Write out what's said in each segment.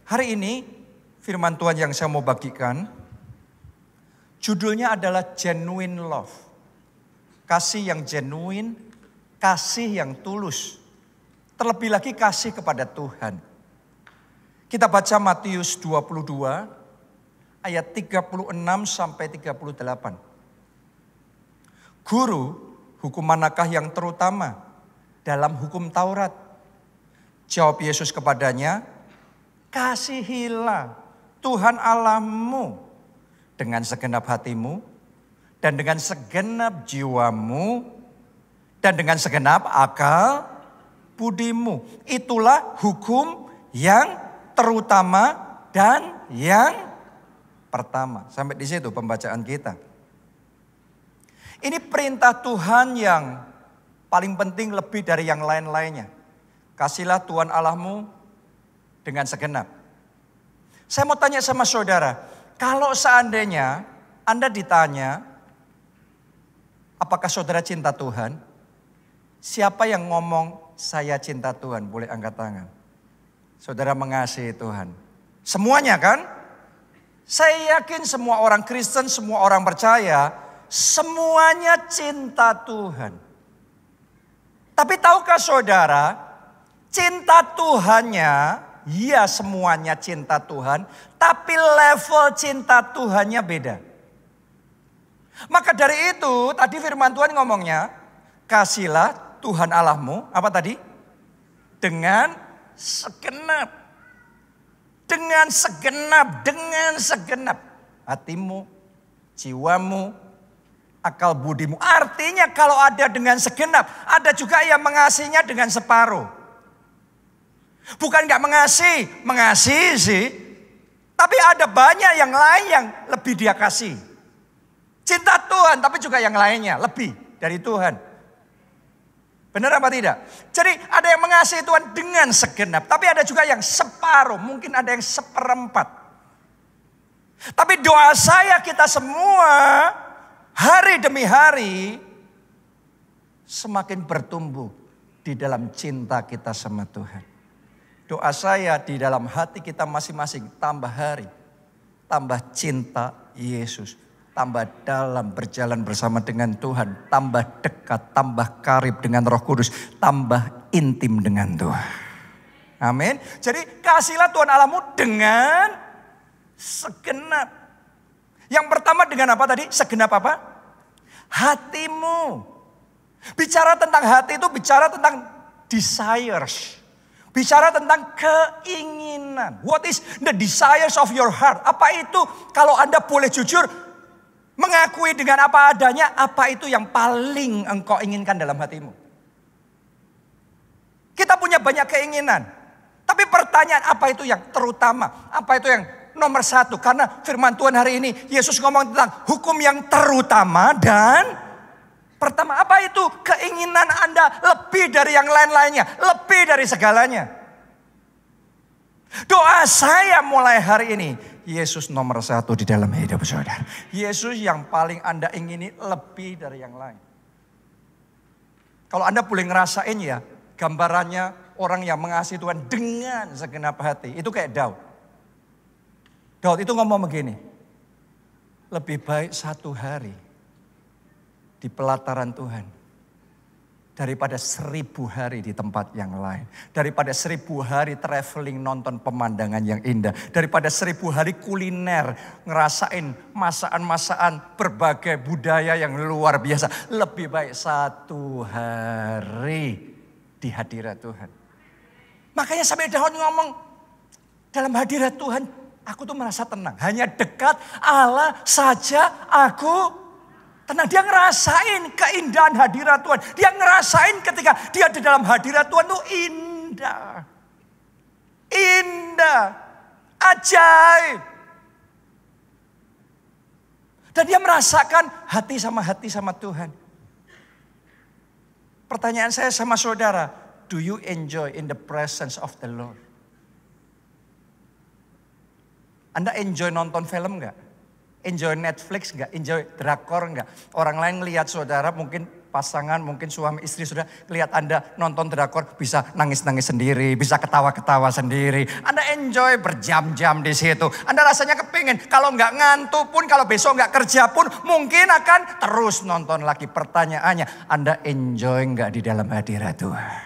Hari ini firman Tuhan yang saya mau bagikan, judulnya adalah Genuine Love. Kasih yang genuine, kasih yang tulus. Terlebih lagi kasih kepada Tuhan. Kita baca Matius 22 ayat 36 sampai 38. Guru, hukum manakah yang terutama dalam hukum Taurat? Jawab Yesus kepadanya, kasihilah Tuhan Allahmu dengan segenap hatimu dan dengan segenap jiwamu dan dengan segenap akal budimu. Itulah hukum yang terutama dan yang pertama. Sampai di situ pembacaan kita. Ini perintah Tuhan yang paling penting lebih dari yang lain-lainnya. Kasihlah Tuhan Allahmu dengan segenap. Saya mau tanya sama saudara, kalau seandainya Anda ditanya, apakah saudara cinta Tuhan? Siapa yang ngomong saya cinta Tuhan? Boleh angkat tangan. Saudara mengasihi Tuhan. Semuanya kan? Saya yakin semua orang Kristen, semua orang percaya, semuanya cinta Tuhan. Tapi tahukah saudara, cinta Tuhannya, ya semuanya cinta Tuhan, tapi level cinta Tuhannya beda. Maka dari itu, tadi firman Tuhan ngomongnya, kasihlah Tuhan Allahmu, apa tadi? Dengan segenap. Dengan segenap. Hatimu, jiwamu, akal budimu. Artinya kalau ada dengan segenap, ada juga yang mengasihinya dengan separuh. Bukan gak mengasihi sih. Tapi ada banyak yang lain yang lebih dia kasih. Cinta Tuhan tapi juga yang lainnya lebih dari Tuhan. Benar apa tidak? Jadi ada yang mengasihi Tuhan dengan segenap. Tapi ada juga yang separuh. Mungkin ada yang seperempat. Tapi doa saya kita semua hari demi hari semakin bertumbuh di dalam cinta kita sama Tuhan. Doa saya di dalam hati kita masing-masing tambah hari, tambah cinta Yesus, tambah dalam berjalan bersama dengan Tuhan, tambah dekat, tambah karib dengan Roh Kudus, tambah intim dengan Tuhan. Amin. Jadi kasihlah Tuhan Allahmu dengan segenap. Yang pertama dengan apa tadi? Segenap apa? Hatimu. Bicara tentang hati itu bicara tentang desires. Bicara tentang keinginan. What is the desires of your heart? Apa itu kalau Anda boleh jujur mengakui dengan apa adanya, apa itu yang paling engkau inginkan dalam hatimu? Kita punya banyak keinginan. Tapi pertanyaan apa itu yang terutama? Apa itu yang nomor satu? Karena firman Tuhan hari ini Yesus ngomong tentang hukum yang terutama dan pertama. Apa itu? Keinginan Anda lebih dari yang lain-lainnya. Lebih dari segalanya. Doa saya mulai hari ini. Yesus nomor satu di dalam hidup saudara. Yesus yang paling Anda ingini lebih dari yang lain. Kalau Anda boleh ngerasain ya. Gambarannya orang yang mengasihi Tuhan dengan segenap hati. Itu kayak Daud. Daud itu ngomong begini. Lebih baik satu hari di pelataran Tuhan daripada 1000 hari di tempat yang lain. Daripada 1000 hari traveling nonton pemandangan yang indah. Daripada 1000 hari kuliner ngerasain masakan-masakan berbagai budaya yang luar biasa. Lebih baik satu hari di hadirat Tuhan. Makanya sampai Daud ngomong dalam hadirat Tuhan aku tuh merasa tenang. Hanya dekat Allah saja aku tenang. Dia ngerasain keindahan hadirat Tuhan. Dia ngerasain ketika dia di dalam hadirat Tuhan tuh indah. Indah. Ajaib. Dan dia merasakan hati sama Tuhan. Pertanyaan saya sama saudara. Do you enjoy in the presence of the Lord? Anda enjoy nonton film gak? Enjoy Netflix enggak? Enjoy drakor enggak? Orang lain ngelihat saudara mungkin pasangan, mungkin suami istri sudah lihat Anda nonton drakor bisa nangis-nangis sendiri, bisa ketawa-ketawa sendiri. Anda enjoy berjam-jam di situ. Anda rasanya kepingin kalau nggak ngantuk pun, kalau besok nggak kerja pun mungkin akan terus nonton lagi. Pertanyaannya, Anda enjoy nggak di dalam hadirat Tuhan?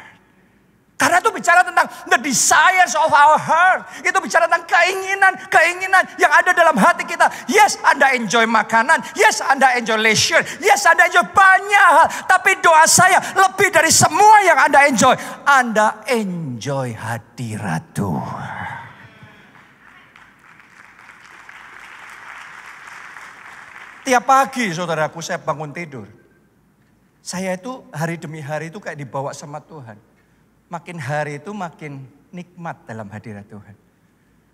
Karena itu bicara tentang the desires of our heart. Itu bicara tentang keinginan yang ada dalam hati kita. Yes, Anda enjoy makanan. Yes, Anda enjoy leisure. Yes, Anda enjoy banyak hal. Tapi doa saya lebih dari semua yang Anda enjoy. Anda enjoy hadirat Tuhan. Tiap pagi saudaraku saya bangun tidur. Saya itu hari demi hari itu kayak dibawa sama Tuhan. Makin hari itu makin nikmat dalam hadirat Tuhan.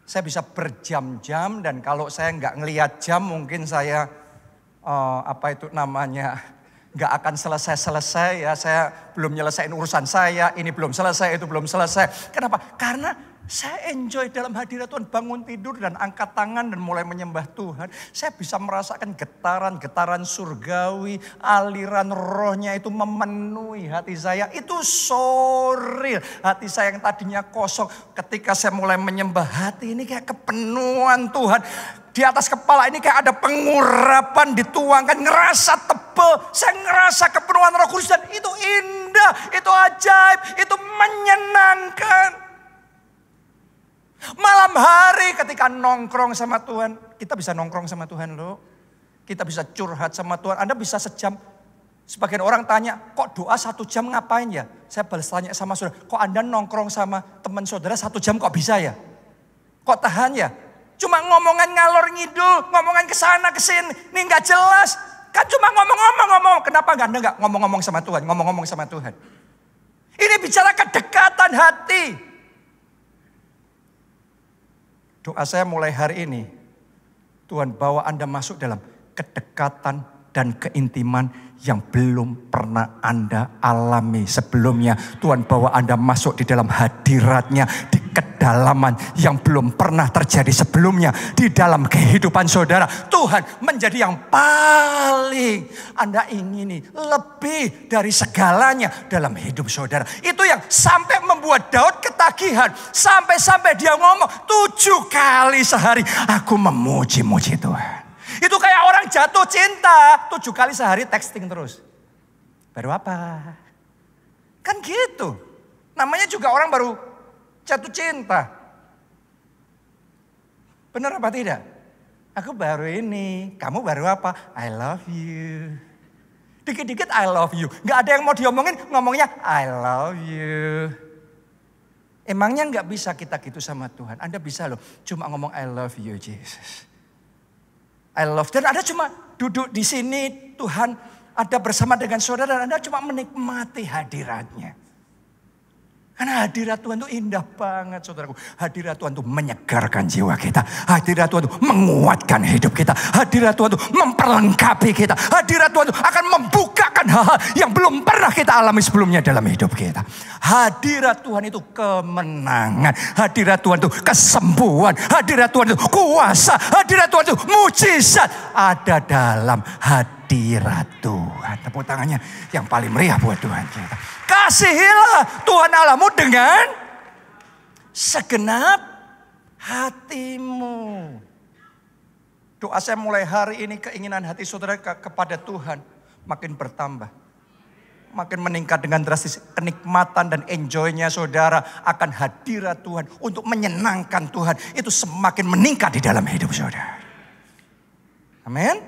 Saya bisa berjam-jam dan kalau saya nggak ngelihat jam mungkin saya nggak akan selesai ya. Saya belum nyelesain urusan saya, ini belum selesai, itu belum selesai. Kenapa? Karena saya enjoy dalam hadirat Tuhan, bangun tidur dan angkat tangan dan mulai menyembah Tuhan. Saya bisa merasakan getaran-getaran surgawi, aliran rohnya itu memenuhi hati saya. Itu so real. Hati saya yang tadinya kosong, ketika saya mulai menyembah, hati ini kayak kepenuhan Tuhan. Di atas kepala ini kayak ada pengurapan dituangkan, ngerasa tebal. Saya ngerasa kepenuhan Roh Kudus dan itu indah, itu ajaib, itu menyenangkan. Malam hari ketika nongkrong sama Tuhan, kita bisa nongkrong sama Tuhan loh. Kita bisa curhat sama Tuhan. Anda bisa sejam. Sebagian orang tanya, kok doa 1 jam ngapain ya? Saya balas tanya sama saudara, kok Anda nongkrong sama teman saudara 1 jam kok bisa ya? Kok tahan ya? Cuma ngomongan ngalor ngidul, ngomongan kesana kesini, ini gak jelas. Kan cuma ngomong-ngomong. Kenapa Anda gak ngomong-ngomong sama Tuhan? Ngomong-ngomong sama Tuhan. Ini bicara kedekatan hati. Doa saya mulai hari ini, Tuhan bawa Anda masuk dalam kedekatan dan keintiman yang belum pernah Anda alami sebelumnya. Tuhan bawa Anda masuk di dalam hadiratnya, di kedalaman yang belum pernah terjadi sebelumnya. Di dalam kehidupan saudara, Tuhan menjadi yang paling Anda ingini, lebih dari segalanya dalam hidup saudara. Itu yang sampai membuat Daud ketagihan. Sampai-sampai dia ngomong 7 kali sehari, aku memuji-muji Tuhan. Itu kayak orang jatuh cinta, 7 kali sehari texting terus. Baru apa? Kan gitu. Namanya juga orang baru jatuh cinta. Benar apa tidak? Aku baru ini, kamu baru apa? I love you. Dikit-dikit I love you. Gak ada yang mau diomongin, ngomongnya I love you. Emangnya gak bisa kita gitu sama Tuhan? Anda bisa loh, cuma ngomong I love you Jesus. I love. Dan Anda cuma duduk di sini, Tuhan ada bersama dengan saudara dan Anda cuma menikmati hadiratnya. Karena hadirat Tuhan itu indah banget saudaraku. Hadirat Tuhan itu menyegarkan jiwa kita. Hadirat Tuhan itu menguatkan hidup kita. Hadirat Tuhan itu memperlengkapi kita. Hadirat Tuhan itu akan membukakan hal-hal yang belum pernah kita alami sebelumnya dalam hidup kita. Hadirat Tuhan itu kemenangan. Hadirat Tuhan itu kesembuhan. Hadirat Tuhan itu kuasa. Hadirat Tuhan itu mujizat. Ada dalam hadirat Tuhan. Tepuk tangannya yang paling meriah buat Tuhan kita. Kasihilah Tuhan Allahmu dengan segenap hatimu. Doa saya mulai hari ini, keinginan hati saudara kepada Tuhan makin bertambah. Makin meningkat dengan drastis. Kenikmatan dan enjoynya saudara akan hadirat Tuhan untuk menyenangkan Tuhan. Itu semakin meningkat di dalam hidup saudara. Amin.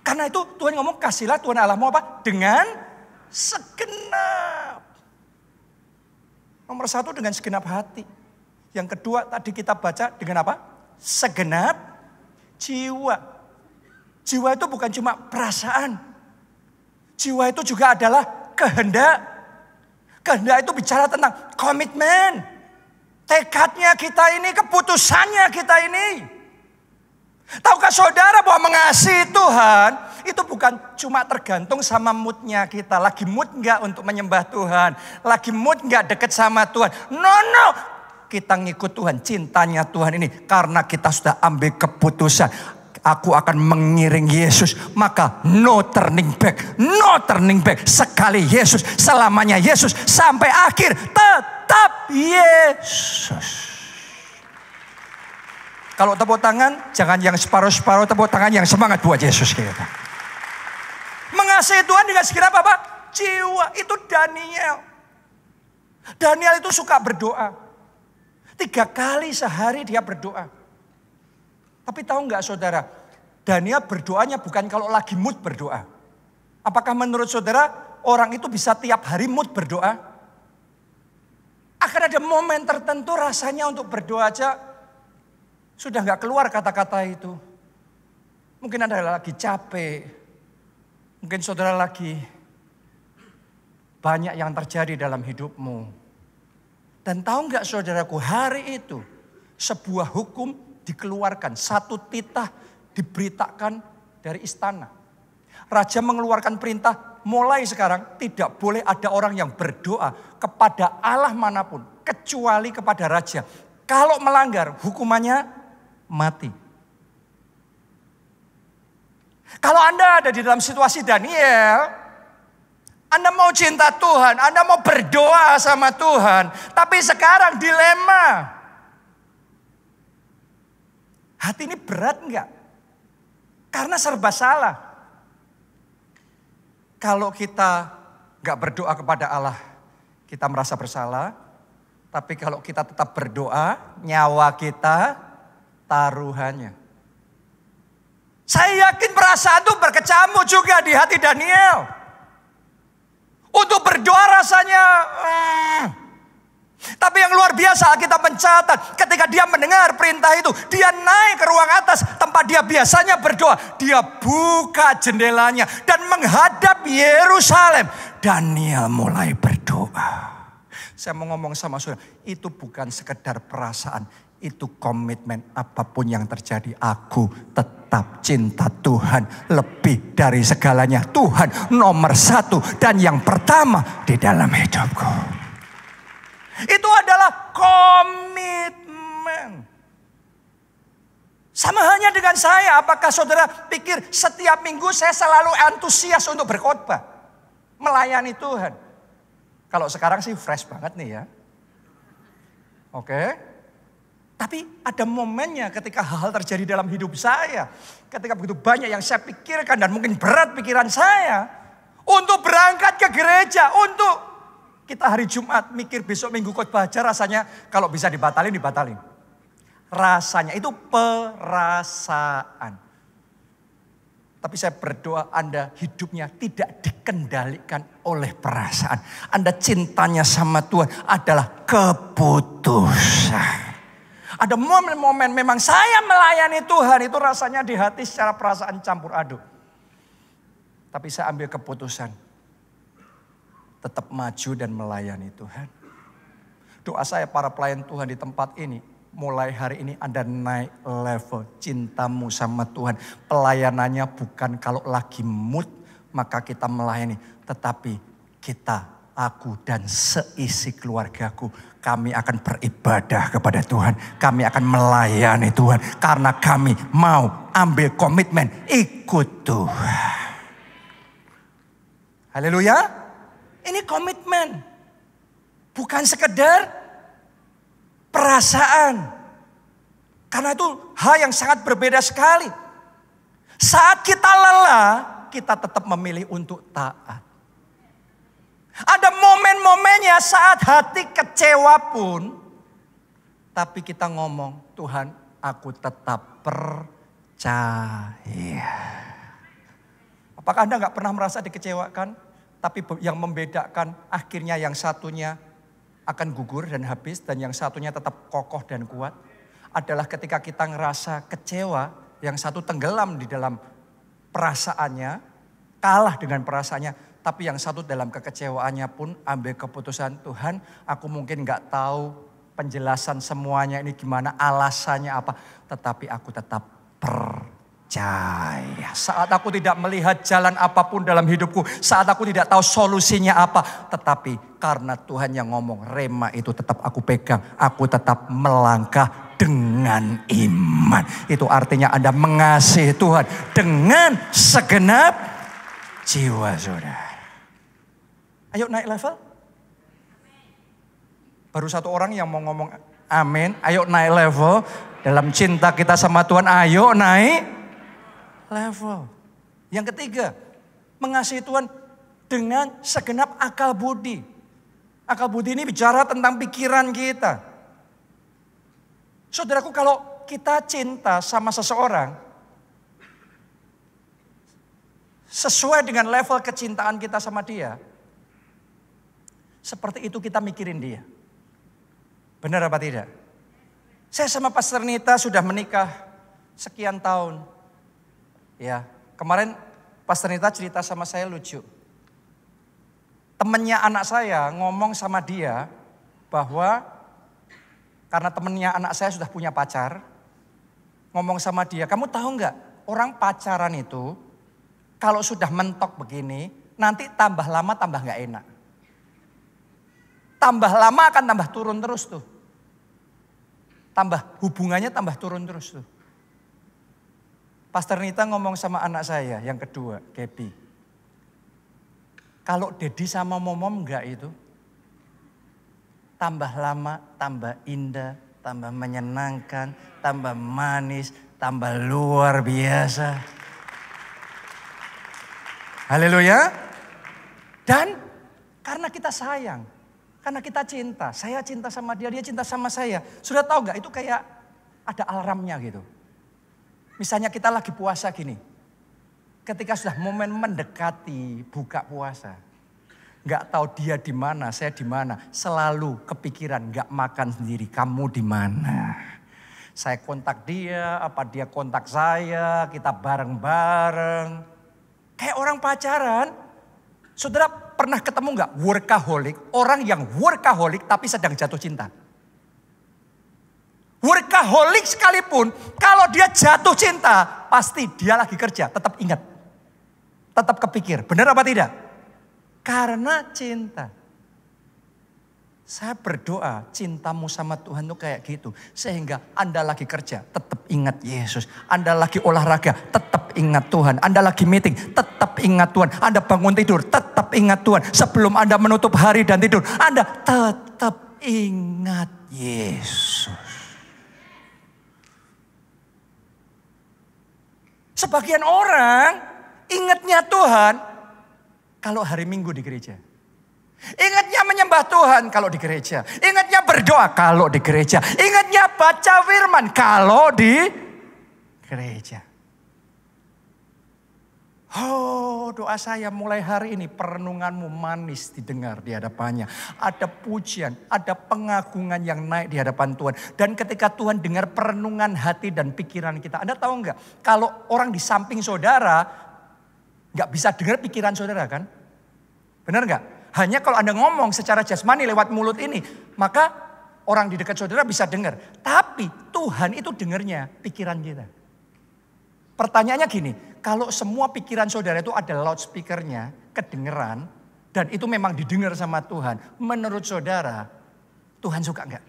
Karena itu Tuhan ngomong kasihlah Tuhan Allahmu apa? Dengan segenap. Nomor 1 dengan segenap hati. Yang kedua tadi kita baca dengan apa? Segenap jiwa. Jiwa itu bukan cuma perasaan. Jiwa itu juga adalah kehendak. Kehendak itu bicara tentang komitmen. Tekadnya kita ini, keputusannya kita ini. Tahukah saudara bahwa mengasihi Tuhan itu bukan cuma tergantung sama moodnya kita. Lagi mood enggak untuk menyembah Tuhan. Lagi mood enggak deket sama Tuhan. No. Kita ngikut Tuhan, cintanya Tuhan ini. Karena kita sudah ambil keputusan. aku akan mengiring Yesus. Maka no turning back, no turning back. Sekali Yesus, selamanya Yesus, sampai akhir tetap Yesus. Kalau tepuk tangan, jangan yang separuh-separuh, tepuk tangan yang semangat buat Yesus kita. Mengasihi Tuhan dengan segenap apa? Jiwa. Itu Daniel. Daniel itu suka berdoa. 3 kali sehari dia berdoa. Tapi tahu nggak saudara, Daniel berdoanya bukan kalau lagi mood berdoa. Apakah menurut saudara orang itu bisa tiap hari mood berdoa? Akan ada momen tertentu rasanya untuk berdoa aja sudah nggak keluar kata-kata itu. Mungkin Anda lagi capek. Mungkin saudara lagi banyak yang terjadi dalam hidupmu. Dan tahu nggak saudaraku, hari itu sebuah hukum dikeluarkan. 1 titah diberitakan dari istana. Raja mengeluarkan perintah, mulai sekarang tidak boleh ada orang yang berdoa kepada Allah manapun. Kecuali kepada raja. Kalau melanggar, hukumannya mati. Kalau Anda ada di dalam situasi Daniel, Anda mau cinta Tuhan, Anda mau berdoa sama Tuhan. Tapi sekarang dilema. Hati ini berat enggak? Karena serba salah. Kalau kita enggak berdoa kepada Allah, kita merasa bersalah. Tapi kalau kita tetap berdoa, nyawa kita taruhannya. Saya yakin perasaan itu berkecamuk juga di hati Daniel. Untuk berdoa rasanya. Tapi yang luar biasa kita mencatat. Ketika dia mendengar perintah itu. Dia naik ke ruang atas. Tempat dia biasanya berdoa. Dia buka jendelanya. Dan menghadap Yerusalem. Daniel mulai berdoa. Saya mau ngomong sama saudara. Itu bukan sekedar perasaan. Itu komitmen. Apapun yang terjadi. Aku tetap cinta Tuhan lebih dari segalanya. Tuhan nomor 1 dan yang pertama di dalam hidupku. Itu adalah komitmen. Sama halnya dengan saya. Apakah saudara pikir setiap minggu saya selalu antusias untuk berkhotbah, melayani Tuhan? Kalau sekarang sih fresh banget nih ya. Oke. Tapi ada momennya ketika hal-hal terjadi dalam hidup saya. Ketika begitu banyak yang saya pikirkan dan mungkin berat pikiran saya. Untuk berangkat ke gereja. Untuk kita hari Jumat mikir besok minggu khotbah aja rasanya kalau bisa dibatalin, dibatalin. Rasanya itu perasaan. Tapi saya berdoa Anda hidupnya tidak dikendalikan oleh perasaan. Anda cintanya sama Tuhan adalah keputusan. Ada momen-momen memang saya melayani Tuhan itu rasanya di hati secara perasaan campur aduk. Tapi saya ambil keputusan. Tetap maju dan melayani Tuhan. Doa saya para pelayan Tuhan di tempat ini. Mulai hari ini Anda naik level cintamu sama Tuhan. Pelayanannya bukan kalau lagi mood maka kita melayani. Tetapi kita, aku dan seisi keluargaku. Kami akan beribadah kepada Tuhan. Kami akan melayani Tuhan. Karena kami mau ambil komitmen ikut Tuhan. Haleluya. Ini komitmen. Bukan sekedar perasaan. Karena itu hal yang sangat berbeda sekali. Saat kita lelah, kita tetap memilih untuk taat. Ada momen-momennya saat hati kecewa pun. Tapi kita ngomong, Tuhan aku tetap percaya. Apakah Anda gak pernah merasa dikecewakan? Tapi yang membedakan akhirnya yang satunya akan gugur dan habis. Dan yang satunya tetap kokoh dan kuat. Adalah ketika kita ngerasa kecewa. Yang satu tenggelam di dalam perasaannya. Kalah dengan perasaannya. Tapi yang satu dalam kekecewaannya pun ambil keputusan, Tuhan aku mungkin gak tahu penjelasan semuanya ini gimana, alasannya apa. Tetapi aku tetap percaya. Saat aku tidak melihat jalan apapun dalam hidupku. Saat aku tidak tahu solusinya apa. Tetapi karena Tuhan yang ngomong, rema itu tetap aku pegang. Aku tetap melangkah dengan dengan iman. Itu artinya Anda mengasihi Tuhan dengan segenap jiwa saudara. Ayo naik level. Baru satu orang yang mau ngomong amin. Ayo naik level. Dalam cinta kita sama Tuhan, ayo naik level. Yang ketiga, mengasihi Tuhan dengan segenap akal budi. Akal budi ini bicara tentang pikiran kita. Saudaraku, kalau kita cinta sama seseorang, sesuai dengan level kecintaan kita sama dia, seperti itu kita mikirin dia. Benar apa tidak? Saya sama Pastor Nita sudah menikah sekian tahun. Ya, kemarin Pastor Nita cerita sama saya lucu. Temennya anak saya ngomong sama dia bahwa karena temennya anak saya sudah punya pacar, ngomong sama dia, kamu tahu nggak orang pacaran itu kalau sudah mentok begini, nanti tambah lama tambah nggak enak. Tambah lama akan tambah turun terus tuh. Hubungannya tambah turun terus tuh. Pastor Nita ngomong sama anak saya yang kedua, Gaby. Kalau Dedi sama Momom enggak itu, tambah lama, tambah indah, tambah menyenangkan, tambah manis, tambah luar biasa. Haleluya. Dan karena kita sayang, karena kita cinta, saya cinta sama dia, dia cinta sama saya. Sudah tahu gak itu kayak ada alarmnya gitu. Misalnya kita lagi puasa gini. Ketika sudah momen mendekati buka puasa. Gak tahu dia di mana, saya di mana. Selalu kepikiran gak makan sendiri, kamu di mana. Saya kontak dia, apa dia kontak saya, kita bareng-bareng. Kayak orang pacaran. Saudara pernah ketemu gak workaholic? Orang yang workaholic tapi sedang jatuh cinta. Workaholic sekalipun kalau dia jatuh cinta pasti dia lagi kerja. Tetap ingat. Tetap kepikir. Benar apa tidak? Karena cinta. Saya berdoa cintamu sama Tuhan itu kayak gitu. Sehingga Anda lagi kerja, tetap ingat Yesus. Anda lagi olahraga, tetap ingat Tuhan. Anda lagi meeting, tetap ingat Tuhan. Anda bangun tidur, tetap ingat Tuhan. Sebelum Anda menutup hari dan tidur, Anda tetap ingat Yesus. Sebagian orang ingatnya Tuhan kalau hari Minggu di gereja. Ingatnya menyembah Tuhan kalau di gereja. Ingatnya berdoa kalau di gereja. Ingatnya baca firman kalau di gereja. Oh, doa saya mulai hari ini perenunganmu manis didengar di hadapannya. Ada pujian, ada pengagungan yang naik di hadapan Tuhan. Dan ketika Tuhan dengar perenungan hati dan pikiran kita. Anda tahu nggak? Kalau orang di samping saudara nggak bisa dengar pikiran saudara kan? Benar nggak? Hanya kalau Anda ngomong secara jasmani lewat mulut ini, maka orang di dekat saudara bisa dengar. Tapi Tuhan itu dengarnya pikiran kita. Pertanyaannya gini, kalau semua pikiran saudara itu ada loudspeakernya, kedengeran, dan itu memang didengar sama Tuhan, menurut saudara, Tuhan suka enggak?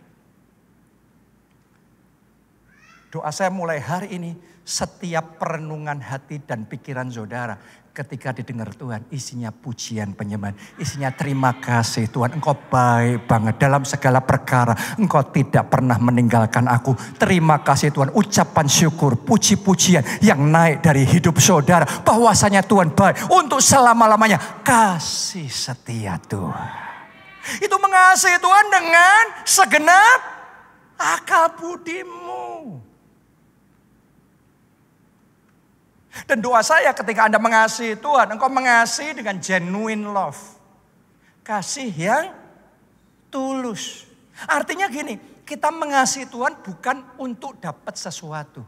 Doa saya mulai hari ini, setiap perenungan hati dan pikiran saudara, ketika didengar Tuhan, isinya pujian penyembahan, isinya terima kasih Tuhan, Engkau baik banget dalam segala perkara, Engkau tidak pernah meninggalkan aku. Terima kasih Tuhan, ucapan syukur, puji-pujian yang naik dari hidup saudara, bahwasanya Tuhan baik untuk selama-lamanya. Kasih setia Tuhan. Itu mengasihi Tuhan dengan segenap akal budimu. Dan doa saya ketika Anda mengasihi Tuhan, engkau mengasihi dengan genuine love. Kasih yang tulus. Artinya gini, kita mengasihi Tuhan bukan untuk dapat sesuatu.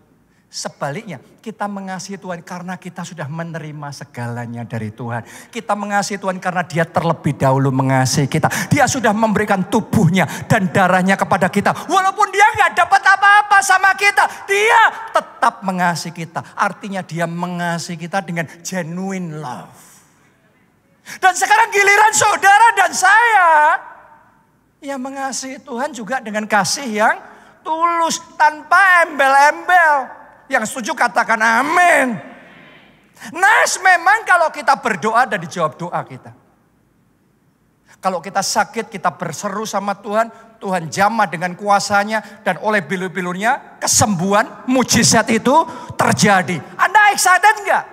Sebaliknya, kita mengasihi Tuhan karena kita sudah menerima segalanya dari Tuhan. Kita mengasihi Tuhan karena Dia terlebih dahulu mengasihi kita. Dia sudah memberikan tubuhnya dan darahnya kepada kita. Walaupun Dia nggak dapat apa-apa sama kita, Dia tetap mengasihi kita. Artinya Dia mengasihi kita dengan genuine love. Dan sekarang giliran saudara dan saya yang mengasihi Tuhan juga dengan kasih yang tulus, tanpa embel-embel. Yang setuju katakan amin. Nice memang kalau kita berdoa dan dijawab doa kita. Kalau kita sakit, kita berseru sama Tuhan. Tuhan jamah dengan kuasanya. Dan oleh bilur-bilurnya, kesembuhan, mujizat itu terjadi. Anda excited enggak?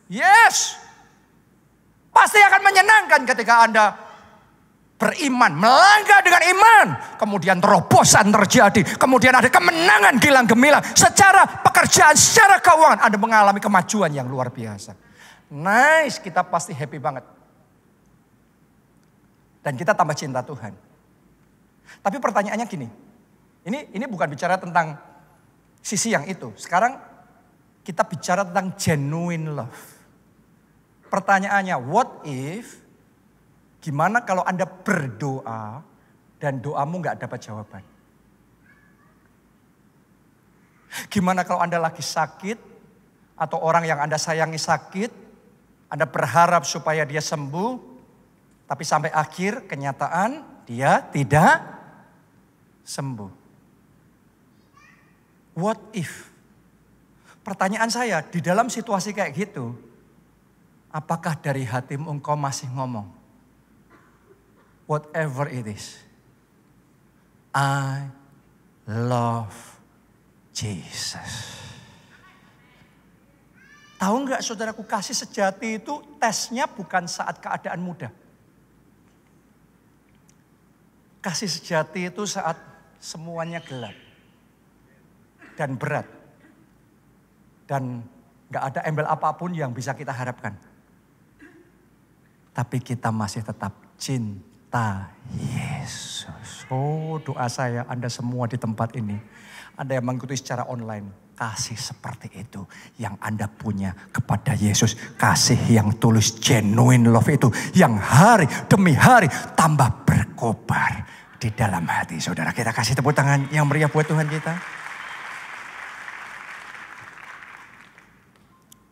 Yes. Pasti akan menyenangkan ketika Anda beriman, melangkah dengan iman. Kemudian terobosan terjadi. Kemudian ada kemenangan gilang gemilang. Secara pekerjaan, secara keuangan. Anda mengalami kemajuan yang luar biasa. Nice, kita pasti happy banget. Dan kita tambah cinta Tuhan. Tapi pertanyaannya gini. Ini bukan bicara tentang sisi yang itu. Sekarang kita bicara tentang genuine love. Pertanyaannya, what if... Gimana kalau Anda berdoa dan doamu gak dapat jawaban? Gimana kalau Anda lagi sakit atau orang yang Anda sayangi sakit, Anda berharap supaya dia sembuh, tapi sampai akhir kenyataan dia tidak sembuh. What if? Pertanyaan saya, di dalam situasi kayak gitu, apakah dari hatimu engkau masih ngomong? Whatever it is, I love Jesus. Tahu nggak saudaraku, kasih sejati itu tesnya bukan saat keadaan mudah. Kasih sejati itu saat semuanya gelap dan berat. Dan nggak ada embel apapun yang bisa kita harapkan. Tapi kita masih tetap cinta Yesus. Oh, doa saya Anda semua di tempat ini. Anda yang mengikuti secara online. Kasih seperti itu yang Anda punya kepada Yesus. Kasih yang tulus, genuine love itu. Yang hari demi hari tambah berkobar di dalam hati. Saudara, kita kasih tepuk tangan yang meriah buat Tuhan kita.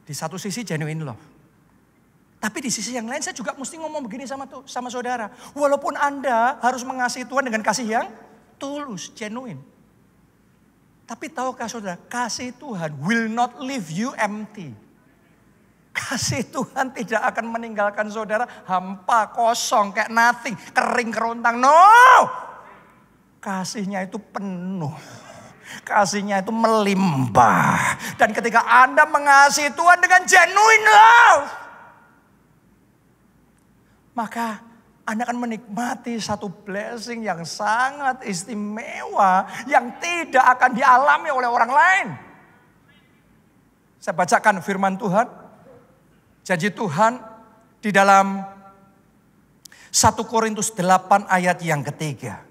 Di satu sisi genuine love. Tapi di sisi yang lain saya juga mesti ngomong begini sama saudara. Walaupun Anda harus mengasihi Tuhan dengan kasih yang tulus, genuine. Tapi tahukah saudara, kasih Tuhan will not leave you empty. Kasih Tuhan tidak akan meninggalkan saudara hampa, kosong, kayak nothing, kering kerontang. No! Kasihnya itu penuh. Kasihnya itu melimpah. Dan ketika Anda mengasihi Tuhan dengan genuine love, maka Anda akan menikmati satu blessing yang sangat istimewa. Yang tidak akan dialami oleh orang lain. Saya bacakan firman Tuhan. Janji Tuhan di dalam 1 Korintus 8 ayat yang ketiga.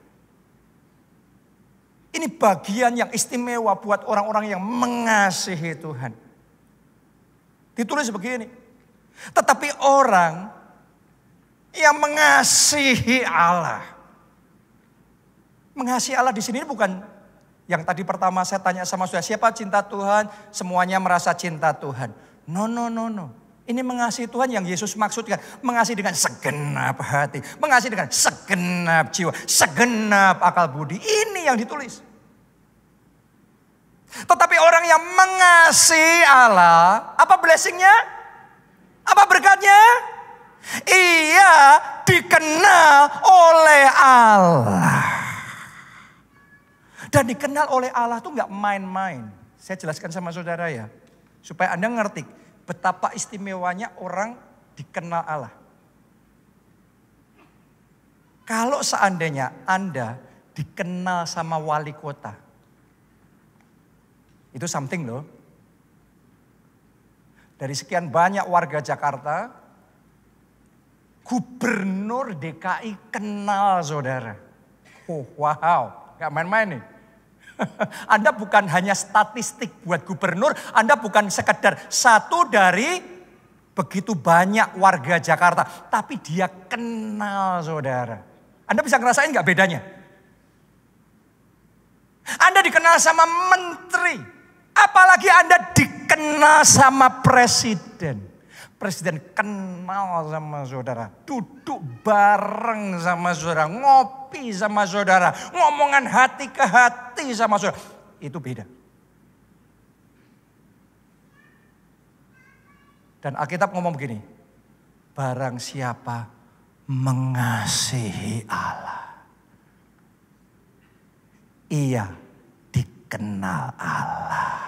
Ini bagian yang istimewa buat orang-orang yang mengasihi Tuhan. Ditulis begini. Tetapi orang yang mengasihi Allah. Mengasihi Allah di sini bukan yang tadi pertama saya tanya sama saudara, siapa cinta Tuhan? Semuanya merasa cinta Tuhan. No. Ini mengasihi Tuhan yang Yesus maksudkan. Mengasihi dengan segenap hati. Mengasihi dengan segenap jiwa. Segenap akal budi. Ini yang ditulis. Tetapi orang yang mengasihi Allah, apa blessingnya? Apa berkatnya? Ia dikenal oleh Allah. Dan dikenal oleh Allah itu gak main-main. Saya jelaskan sama saudara ya. Supaya Anda ngerti betapa istimewanya orang dikenal Allah. Kalau seandainya Anda dikenal sama wali kota. Itu something loh. Dari sekian banyak warga Jakarta, Gubernur DKI kenal saudara. Oh wow, gak main-main nih. Anda bukan hanya statistik buat gubernur, Anda bukan sekedar satu dari begitu banyak warga Jakarta. Tapi dia kenal saudara. Anda bisa ngerasain gak bedanya? Anda dikenal sama menteri. Apalagi Anda dikenal sama presiden. Presiden kenal sama saudara, duduk bareng sama saudara, ngopi sama saudara, ngomongan hati ke hati sama saudara. Itu beda. Dan Alkitab ngomong begini, barang siapa mengasihi Allah, ia dikenal Allah.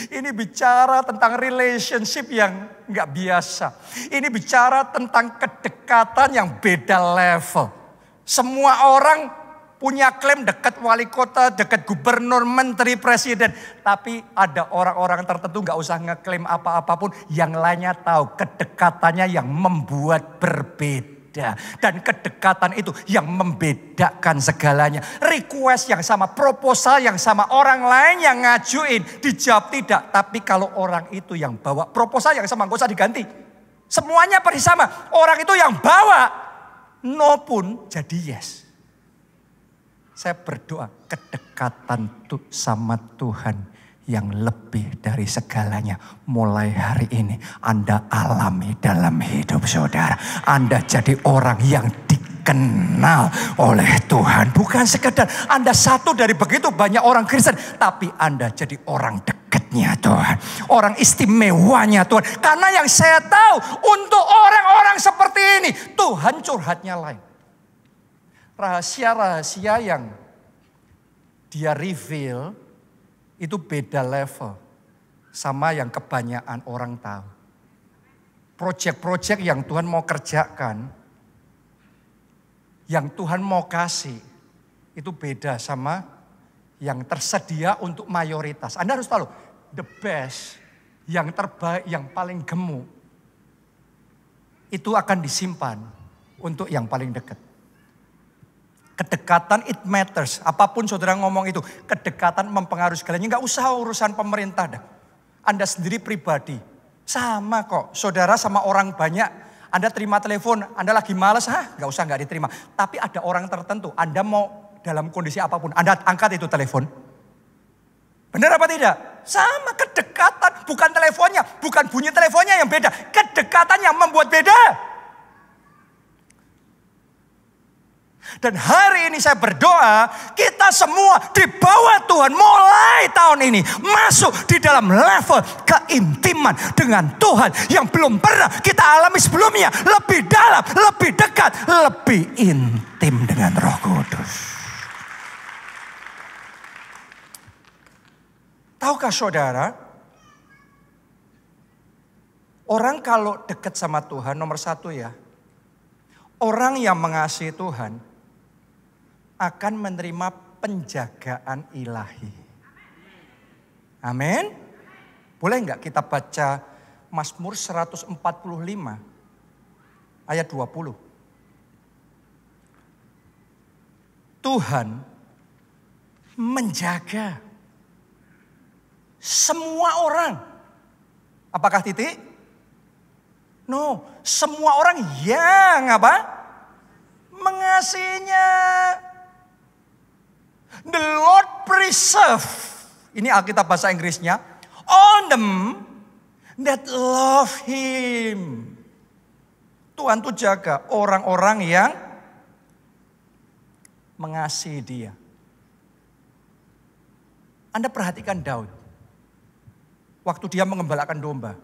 Ini bicara tentang relationship yang nggak biasa. Ini bicara tentang kedekatan yang beda level. Semua orang punya klaim dekat wali kota, dekat gubernur, menteri, presiden. Tapi ada orang-orang tertentu nggak usah ngeklaim apa-apapun. Yang lainnya tahu kedekatannya yang membuat berbeda. Dan kedekatan itu yang membedakan segalanya. Request yang sama, proposal yang sama. Orang lain yang ngajuin dijawab tidak. Tapi kalau orang itu yang bawa proposal yang sama, nggak usah diganti. Semuanya persis sama. Orang itu yang bawa no pun jadi yes. Saya berdoa kedekatan sama Tuhan yang lebih dari segalanya. Mulai hari ini Anda alami dalam hidup saudara. Anda jadi orang yang dikenal oleh Tuhan. Bukan sekedar Anda satu dari begitu banyak orang Kristen. Tapi Anda jadi orang dekatnya Tuhan. Orang istimewanya Tuhan. Karena yang saya tahu untuk orang-orang seperti ini. Tuhan curhatnya lain. Rahasia-rahasia yang dia reveal itu beda level sama yang kebanyakan orang tahu. Proyek-proyek yang Tuhan mau kerjakan, yang Tuhan mau kasih, itu beda sama yang tersedia untuk mayoritas. Anda harus tahu, the best, yang terbaik, yang paling gemuk, itu akan disimpan untuk yang paling dekat. Kedekatan it matters. Apapun saudara ngomong itu. Kedekatan mempengaruhi segalanya. Enggak usah urusan pemerintah dah. Anda sendiri pribadi. Sama kok. Saudara sama orang banyak. Anda terima telepon. Anda lagi malas. Enggak usah enggak diterima. Tapi ada orang tertentu. Anda mau dalam kondisi apapun. Anda angkat itu telepon. Benar apa tidak? Sama kedekatan. Bukan teleponnya. Bukan bunyi teleponnya yang beda. Kedekatan yang membuat beda. Dan hari ini saya berdoa kita semua di bawah Tuhan mulai tahun ini masuk di dalam level keintiman dengan Tuhan yang belum pernah kita alami sebelumnya. Lebih dalam, lebih dekat, lebih intim dengan Roh Kudus. Tahukah saudara, orang kalau dekat sama Tuhan nomor satu ya, orang yang mengasihi Tuhan akan menerima penjagaan ilahi. Amin. Boleh enggak kita baca Mazmur 145 ayat 20. Tuhan menjaga semua orang. Apakah titik? No, semua orang yang apa? Mengasihinya. The Lord preserve. Ini Alkitab bahasa Inggrisnya. All them that love Him. Tuhan tuh jaga orang-orang yang mengasihi Dia. Anda perhatikan Daud. Waktu dia mengembalakan domba.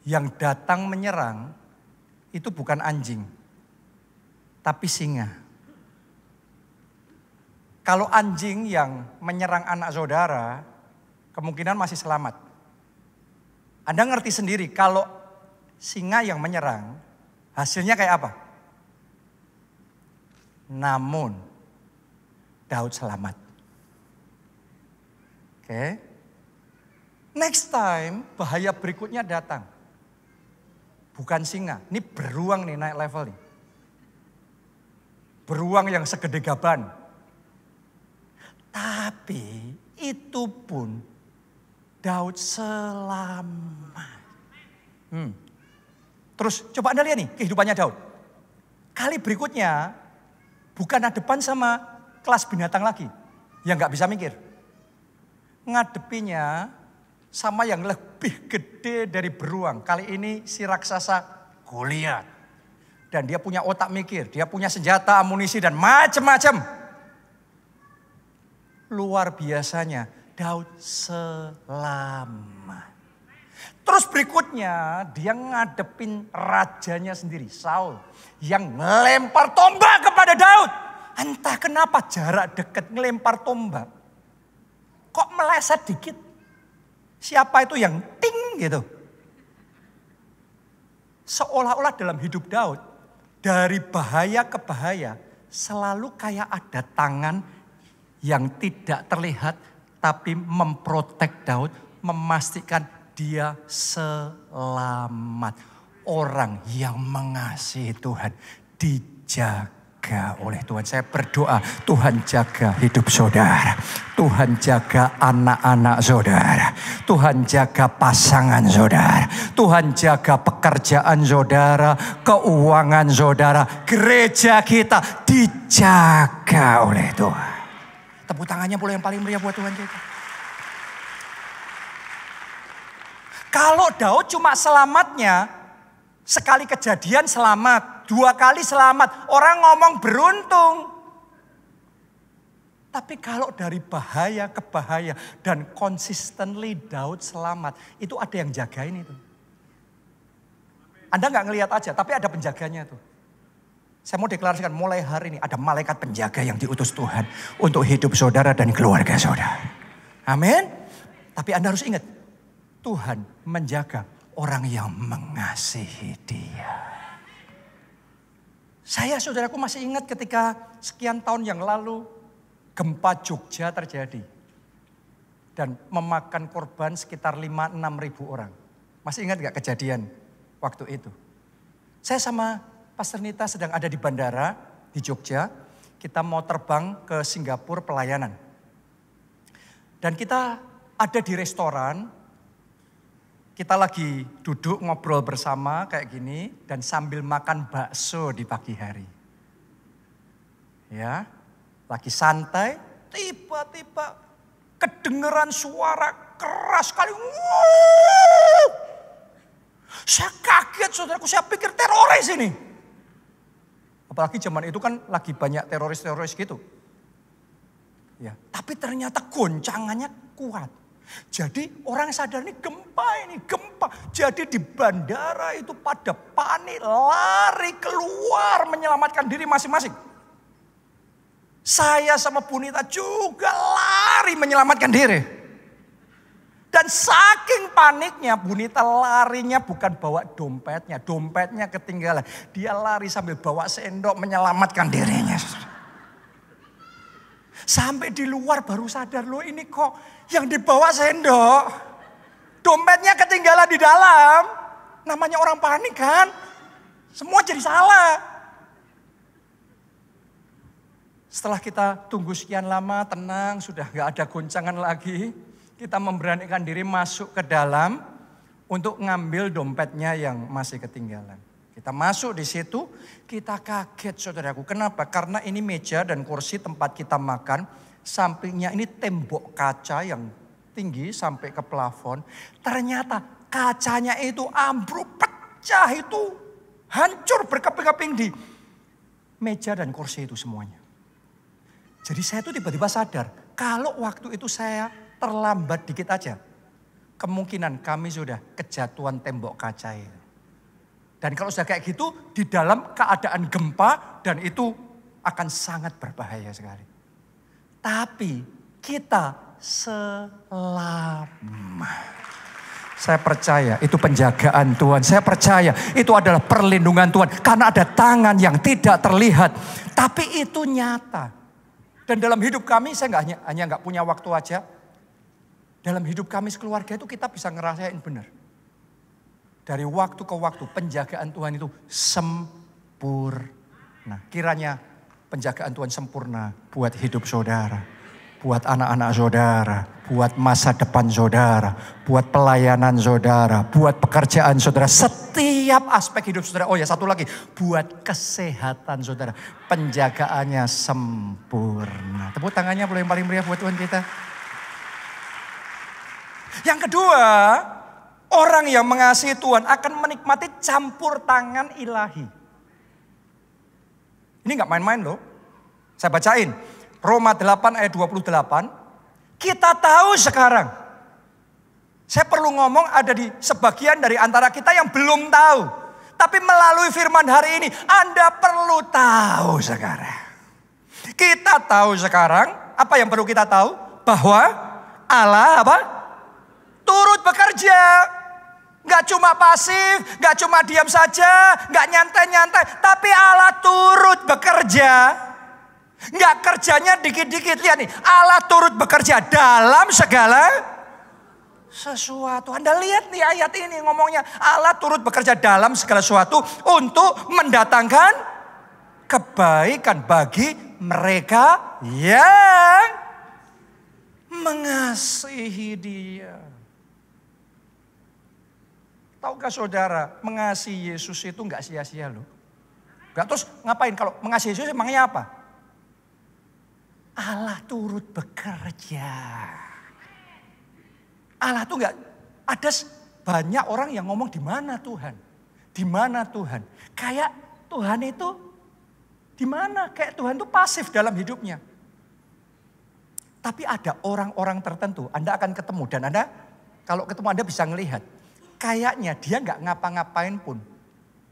Yang datang menyerang itu bukan anjing. Tapi singa. Kalau anjing yang menyerang anak saudara, kemungkinan masih selamat. Anda ngerti sendiri kalau singa yang menyerang, hasilnya kayak apa? Namun, Daud selamat. Oke. Next time, bahaya berikutnya datang. Bukan singa, ini beruang nih naik level nih. Beruang yang segede gaban. Tapi itu pun Daud selamat. Terus coba Anda lihat nih kehidupannya Daud. Kali berikutnya bukan ngadepan sama kelas binatang lagi. Yang gak bisa mikir. Ngadepinya sama yang lebih gede dari beruang. Kali ini si raksasa Goliat. Dan dia punya otak mikir, dia punya senjata, amunisi dan macam-macam. Luar biasanya Daud selamat. Terus berikutnya dia ngadepin rajanya sendiri, Saul. Yang ngelempar tombak kepada Daud. Entah kenapa jarak dekat ngelempar tombak. Kok meleset dikit? Siapa itu yang ting gitu? Seolah-olah dalam hidup Daud, dari bahaya ke bahaya, selalu kayak ada tangan yang tidak terlihat, tapi memprotek Daud, memastikan dia selamat. Orang yang mengasihi Tuhan dijaga oleh Tuhan. Saya berdoa, Tuhan jaga hidup saudara. Tuhan jaga anak-anak saudara. Tuhan jaga pasangan saudara. Tuhan jaga pekerjaan saudara, keuangan saudara. Gereja kita dijaga oleh Tuhan. Tepuk tangannya boleh yang paling meriah buat Tuhan kita. Kalau Daud cuma selamatnya sekali kejadian selamat, 2 kali selamat, orang ngomong beruntung. Tapi kalau dari bahaya ke bahaya dan consistently Daud selamat, itu ada yang jagain itu. Anda nggak ngelihat aja, tapi ada penjaganya tuh. Saya mau deklarasikan mulai hari ini ada malaikat penjaga yang diutus Tuhan untuk hidup saudara dan keluarga saudara. Amin. Tapi Anda harus ingat, Tuhan menjaga orang yang mengasihi Dia. Saya saudaraku masih ingat ketika sekian tahun yang lalu gempa Jogja terjadi. Dan memakan korban sekitar 5-6 ribu orang. Masih ingat gak kejadian waktu itu? Saya sama Pastor Nita sedang ada di bandara di Jogja. Kita mau terbang ke Singapura pelayanan. Dan kita ada di restoran. Kita lagi duduk ngobrol bersama kayak gini dan sambil makan bakso di pagi hari. Ya, lagi santai, tiba-tiba kedengeran suara keras sekali. Wuh! Saya kaget saudaraku, saya pikir teroris ini. Apalagi zaman itu kan lagi banyak teroris-teroris gitu. Ya, tapi ternyata goncangannya kuat. Jadi orang sadar ini gempa. Jadi di bandara itu pada panik, lari keluar menyelamatkan diri masing-masing. Saya sama Bu Nita juga lari menyelamatkan diri. Dan saking paniknya Bu Nita larinya bukan bawa dompetnya. Dompetnya ketinggalan. Dia lari sambil bawa sendok menyelamatkan dirinya. Sampai di luar baru sadar, loh ini kok yang dibawa sendok. Dompetnya ketinggalan di dalam. Namanya orang panik kan. Semua jadi salah. Setelah kita tunggu sekian lama, tenang, sudah gak ada goncangan lagi. Kita memberanikan diri masuk ke dalam untuk ngambil dompetnya yang masih ketinggalan. Kita masuk di situ, kita kaget saudaraku. Kenapa? Karena ini meja dan kursi tempat kita makan. Sampingnya ini tembok kaca yang tinggi sampai ke plafon. Ternyata kacanya itu ambruk, pecah itu. Hancur berkeping-keping di meja dan kursi itu semuanya. Jadi saya tuh tiba-tiba sadar. Kalau waktu itu saya terlambat dikit aja. Kemungkinan kami sudah kejatuhan tembok kaca itu. Dan kalau sudah kayak gitu, di dalam keadaan gempa dan itu akan sangat berbahaya sekali. Tapi kita selamat. Saya percaya itu penjagaan Tuhan. Saya percaya itu adalah perlindungan Tuhan. Karena ada tangan yang tidak terlihat. Tapi itu nyata. Dan dalam hidup kami, saya hanya nggak punya waktu aja. Dalam hidup kami sekeluarga itu kita bisa ngerasain benar. Dari waktu ke waktu penjagaan Tuhan itu sempurna. Kiranya penjagaan Tuhan sempurna buat hidup saudara. Buat anak-anak saudara. Buat masa depan saudara. Buat pelayanan saudara. Buat pekerjaan saudara. Setiap aspek hidup saudara. Oh ya satu lagi. Buat kesehatan saudara. Penjagaannya sempurna. Tepuk tangannya boleh yang paling meriah buat Tuhan kita. Yang kedua, orang yang mengasihi Tuhan akan menikmati campur tangan ilahi. Ini gak main-main loh. Saya bacain. Roma 8 ayat 28. Kita tahu sekarang. Saya perlu ngomong ada di sebagian dari antara kita yang belum tahu. Tapi melalui firman hari ini Anda perlu tahu sekarang. Kita tahu sekarang. Apa yang perlu kita tahu? Bahwa Allah apa? Turut bekerja. Gak cuma pasif, gak cuma diam saja, gak nyantai-nyantai. Tapi Allah turut bekerja. Gak kerjanya dikit-dikit. Lihat nih, Allah turut bekerja dalam segala sesuatu. Anda lihat nih ayat ini ngomongnya. Allah turut bekerja dalam segala sesuatu untuk mendatangkan kebaikan bagi mereka yang mengasihi Dia. Tahukah saudara, mengasihi Yesus itu gak sia-sia loh. Gak terus ngapain kalau mengasihi Yesus emangnya apa? Allah turut bekerja. Allah tuh gak, ada banyak orang yang ngomong di mana Tuhan? Di mana Tuhan? Kayak Tuhan itu di mana? Kayak Tuhan itu pasif dalam hidupnya. Tapi ada orang-orang tertentu, Anda akan ketemu dan Anda kalau ketemu Anda bisa ngelihat. Kayaknya dia gak ngapa-ngapain pun.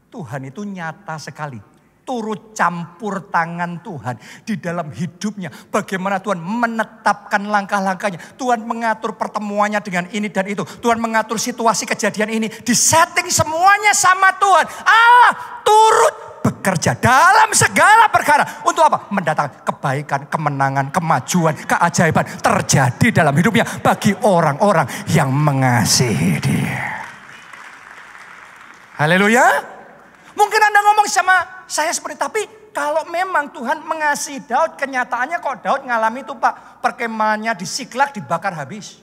Tuhan itu nyata sekali. Turut campur tangan Tuhan di dalam hidupnya. Bagaimana Tuhan menetapkan langkah-langkahnya. Tuhan mengatur pertemuannya dengan ini dan itu. Tuhan mengatur situasi kejadian ini. Disetting semuanya sama Tuhan. Allah turut bekerja dalam segala perkara. Untuk apa? Mendatangkan kebaikan, kemenangan, kemajuan, keajaiban terjadi dalam hidupnya. Bagi orang-orang yang mengasihi Dia. Haleluya. Mungkin Anda ngomong sama saya seperti, tapi kalau memang Tuhan mengasihi Daud, kenyataannya kok Daud ngalami itu Pak, perkemahannya di Siklag dibakar habis.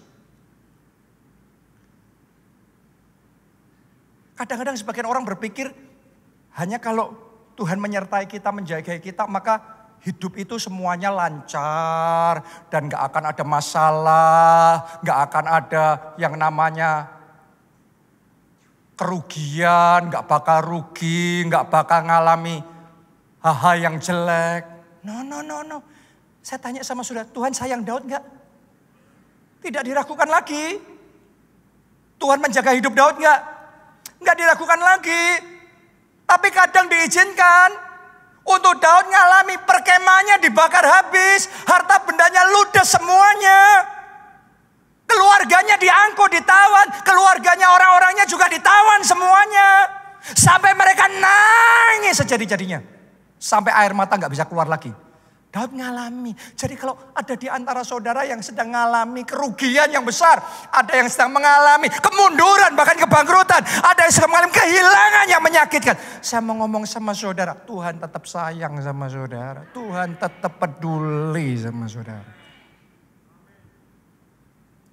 Kadang-kadang sebagian orang berpikir, hanya kalau Tuhan menyertai kita, menjaga kita, maka hidup itu semuanya lancar dan gak akan ada masalah, gak akan ada yang namanya kerugian, gak bakal rugi, gak bakal ngalami hal-hal yang jelek. No. Saya tanya sama saudara, Tuhan sayang Daud gak? Tidak diragukan lagi. Tuhan menjaga hidup Daud gak? Gak diragukan lagi. Tapi kadang diizinkan untuk Daud ngalami perkemahannya dibakar habis. Harta bendanya ludes semuanya. Keluarganya diangkut, ditawan. Keluarganya orang-orangnya juga ditawan semuanya. Sampai mereka nangis sejadi-jadinya. Sampai air mata gak bisa keluar lagi. Daud ngalami. Jadi kalau ada di antara saudara yang sedang mengalami kerugian yang besar. Ada yang sedang mengalami kemunduran, bahkan kebangkrutan. Ada yang sedang mengalami kehilangan yang menyakitkan. Saya mau ngomong sama saudara, Tuhan tetap sayang sama saudara. Tuhan tetap peduli sama saudara.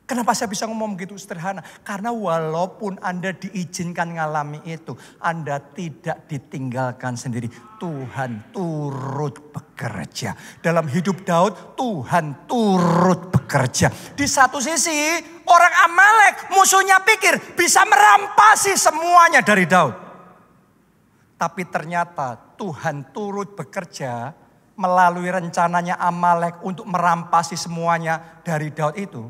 Kenapa saya bisa ngomong begitu sederhana? Karena walaupun Anda diizinkan ngalami itu, Anda tidak ditinggalkan sendiri. Tuhan turut bekerja. Dalam hidup Daud, Tuhan turut bekerja. Di satu sisi, orang Amalek musuhnya pikir bisa merampasi semuanya dari Daud. Tapi ternyata Tuhan turut bekerja melalui rencananya Amalek untuk merampasi semuanya dari Daud itu.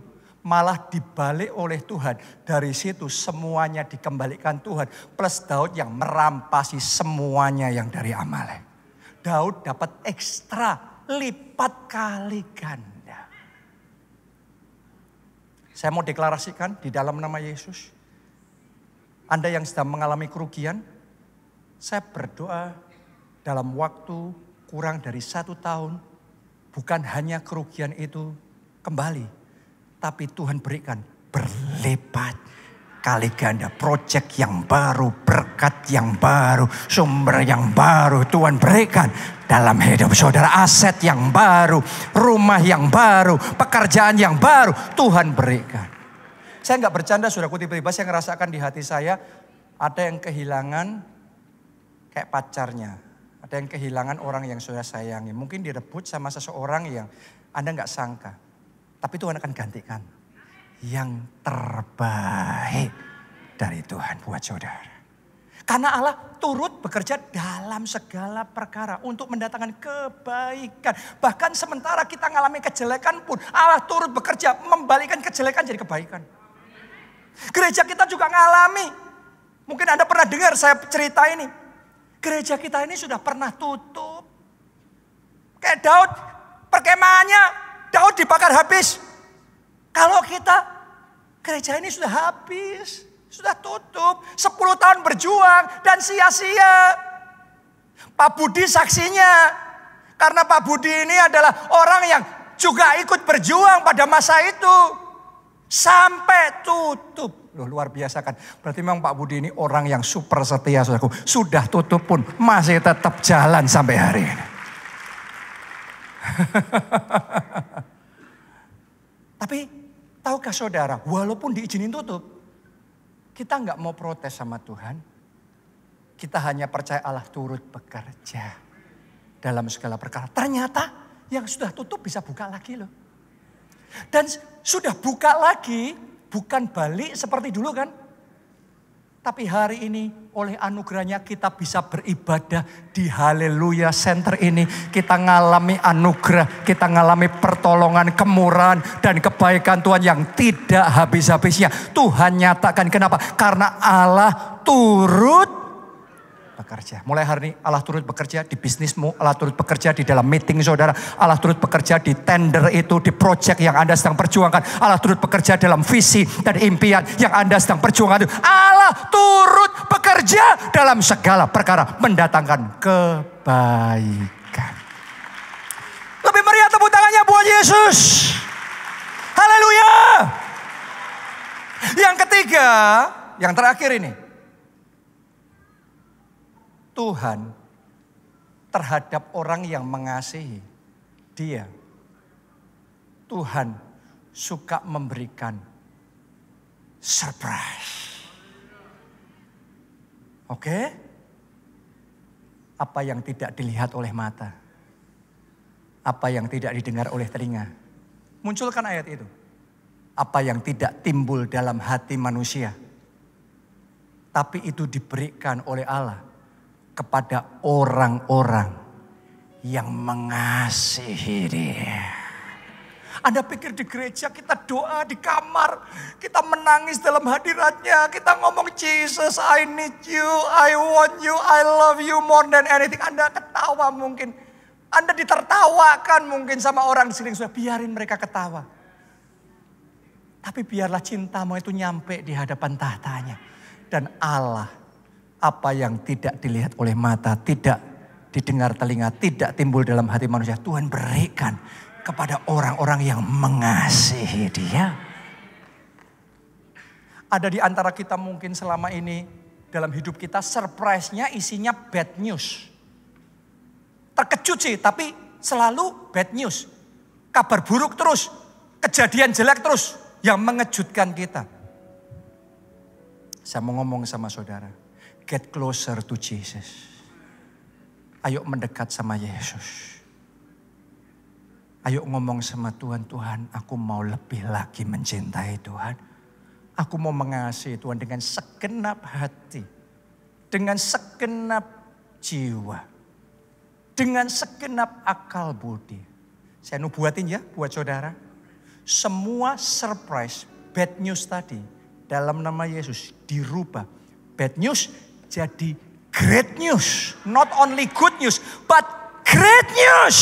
Malah dibalik oleh Tuhan. Dari situ semuanya dikembalikan Tuhan. Plus Daud yang merampasi semuanya yang dari Amalek. Daud dapat ekstra lipat kali ganda. Saya mau deklarasikan di dalam nama Yesus. Anda yang sedang mengalami kerugian. Saya berdoa dalam waktu kurang dari 1 tahun. Bukan hanya kerugian itu kembali. Tapi Tuhan berikan berlipat kali ganda. Proyek yang baru, berkat yang baru, sumber yang baru Tuhan berikan dalam hidup saudara. Aset yang baru, rumah yang baru, pekerjaan yang baru Tuhan berikan. Saya nggak bercanda saudaraku, tiba-tiba saya ngerasakan di hati saya ada yang kehilangan kayak pacarnya. Ada yang kehilangan orang yang saudara sayangi. Mungkin direbut sama seseorang yang Anda nggak sangka. Tapi Tuhan akan gantikan. yang terbaik dari Tuhan buat saudara. Karena Allah turut bekerja dalam segala perkara untuk mendatangkan kebaikan. Bahkan sementara kita mengalami kejelekan pun Allah turut bekerja membalikkan kejelekan jadi kebaikan. Gereja kita juga mengalami. Mungkin Anda pernah dengar saya cerita ini. Gereja kita ini sudah pernah tutup. Kayak Daud, perkemahannya Daud dibakar habis. Kalau kita, gereja ini sudah habis. Sudah tutup, 10 tahun berjuang dan sia-sia. Pak Budi saksinya. Karena Pak Budi ini adalah orang yang juga ikut berjuang pada masa itu. Sampai tutup. Loh, luar biasa kan. Berarti memang Pak Budi ini orang yang super setia, saudaraku. Sudah tutup pun masih tetap jalan sampai hari ini. Tapi tahukah saudara, walaupun diizinin tutup, kita nggak mau protes sama Tuhan. Kita hanya percaya Allah turut bekerja dalam segala perkara. Ternyata yang sudah tutup bisa buka lagi loh. Dan sudah buka lagi, bukan balik seperti dulu kan. Tapi hari ini oleh anugerahnya kita bisa beribadah di Haleluya Center ini. Kita ngalami anugerah, kita ngalami pertolongan, kemurahan dan kebaikan Tuhan yang tidak habis-habisnya. Tuhan nyatakan kenapa? Karena Allah turut bekerja. Mulai hari ini Allah turut bekerja di bisnismu, Allah turut bekerja di dalam meeting saudara, Allah turut bekerja di tender itu, di project yang Anda sedang perjuangkan, Allah turut bekerja dalam visi dan impian yang Anda sedang perjuangkan itu. Allah turut bekerja dalam segala perkara mendatangkan kebaikan. Lebih meriah tepuk tangannya buat Yesus. Haleluya. Yang ketiga, yang terakhir ini. Tuhan terhadap orang yang mengasihi dia. Tuhan suka memberikan surprise. Oke? Apa yang tidak dilihat oleh mata. Apa yang tidak didengar oleh telinga. Munculkan ayat itu. Apa yang tidak timbul dalam hati manusia. Tapi itu diberikan oleh Allah kepada orang-orang yang mengasihi dia. Anda pikir di gereja kita doa di kamar, kita menangis dalam hadiratnya, kita ngomong Jesus, I need you, I want you, I love you more than anything. Anda ketawa mungkin, Anda ditertawakan mungkin sama orang di sini, sudah biarin mereka ketawa. Tapi biarlah cintamu itu nyampe di hadapan tahtanya. Dan Allah, apa yang tidak dilihat oleh mata, tidak didengar telinga, tidak timbul dalam hati manusia, Tuhan berikan kepada orang-orang yang mengasihi dia. Ada di antara kita mungkin selama ini dalam hidup kita surprise-nya isinya bad news. Terkejut sih, tapi selalu bad news. Kabar buruk terus, kejadian jelek terus yang mengejutkan kita. Saya mau ngomong sama saudara. Get closer to Jesus. Ayo mendekat sama Yesus. Ayo ngomong sama Tuhan, Tuhan aku mau lebih lagi mencintai Tuhan. Aku mau mengasihi Tuhan dengan segenap hati. Dengan segenap jiwa. Dengan segenap akal budi. Saya nubuatin ya buat saudara. Semua surprise, bad news tadi dalam nama Yesus dirubah. Bad news jadi great news. Not only good news, but great news.